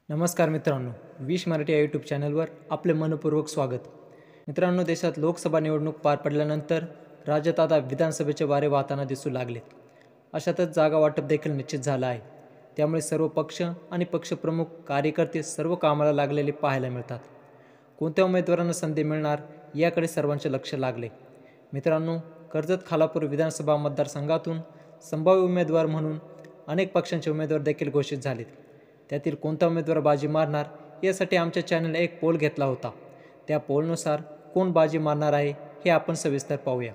नमस्कार मित्रांनो, विश मराठी या यूट्यूब चॅनलवर आपले मनपूर्वक स्वागत. मित्रांनो, देशात लोकसभा निवडणूक पार पडल्यानंतर राज्यात आता विधानसभेचे वारे वाहताना दिसू लागलेत. अशातच जागा वाटप देखील निश्चित झालं आहे. त्यामुळे सर्व पक्ष आणि पक्षप्रमुख कार्यकर्ते सर्व कामाला लागलेले पाहायला मिळतात. कोणत्या उमेदवारांना संधी मिळणार याकडे सर्वांचे लक्ष लागले. मित्रांनो, कर्जत खालापूर विधानसभा मतदारसंघातून संभाव्य उमेदवार म्हणून अनेक पक्षांचे उमेदवार देखील घोषित झालेत. त्यातील कोणता उमेदवार बाजी मारणार यासाठी आमच्या चॅनलने एक पोल घेतला होता. त्या पोलनुसार कोण बाजी मारणार आहे हे आपण सविस्तर पाहूया.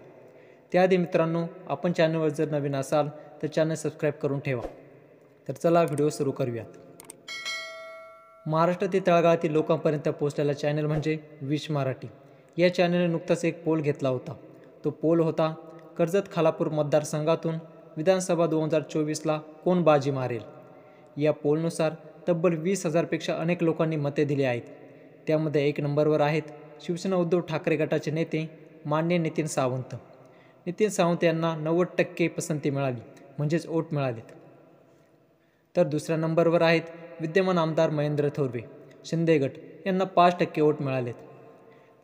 त्याआधी मित्रांनो, आपण चॅनलवर जर नवीन असाल तर चॅनल सबस्क्राईब करून ठेवा. तर चला व्हिडिओ सुरू करूयात. महाराष्ट्रातील तळागाळातील लोकांपर्यंत पोहोचलेला चॅनल म्हणजे विश मराठी. या चॅनलने नुकताच एक पोल घेतला होता. तो पोल होता, कर्जत खालापूर मतदारसंघातून विधानसभा 2024ला कोण बाजी मारेल. या पोलनुसार तब्बल 20,000 पेक्षा अनेक लोकांनी मते दिली आहेत. त्यामध्ये 1 नंबरवर आहेत शिवसेना उद्धव ठाकरे गटाचे नेते माननीय नितीन सावंत. नितीन सावंत यांना 90% पसंती मिळाली, म्हणजेच वोट मिळालेत. तर दुसऱ्या नंबरवर आहेत विद्यमान आमदार महेंद्र थोरवे शिंदे गट, यांना 5% वोट मिळालेत.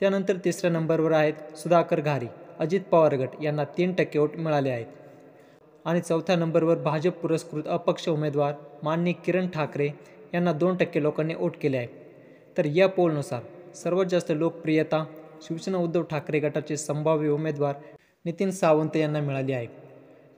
त्यानंतर तिसऱ्या नंबरवर आहेत सुधाकर घारी अजित पवार गट, यांना 3% वोट मिळाले आहेत. आणि चौथ्या नंबरवर भाजप पुरस्कृत अपक्ष उमेदवार माननीय किरण ठाकरे यांना 2% लोकांनी वोट केले आहे. तर या पोलनुसार सर्वात जास्त लोकप्रियता शिवसेना उद्धव ठाकरे गटाचे संभाव्य उमेदवार नितीन सावंत यांना मिळाली आहे.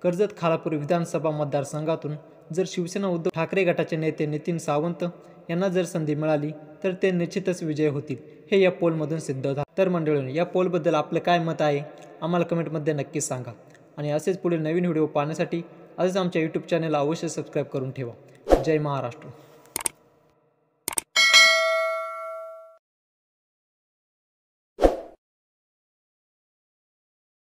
कर्जत खालापूर विधानसभा मतदारसंघातून जर शिवसेना उद्धव ठाकरे गटाचे नेते नितीन सावंत यांना जर संधी मिळाली तर ते निश्चितच विजय होतील, हे या पोलमधून सिद्ध होतं. तर मंडळींनो, या पोलबद्दल आपलं काय मत आहे आम्हाला कमेंटमध्ये नक्कीच सांगा. आणि असेच पुढील नवीन व्हिडिओ पाहण्यासाठी आजच आमच्या यूट्यूब चॅनलला अवश्य सबस्क्राईब करून ठेवा. जय महाराष्ट्र.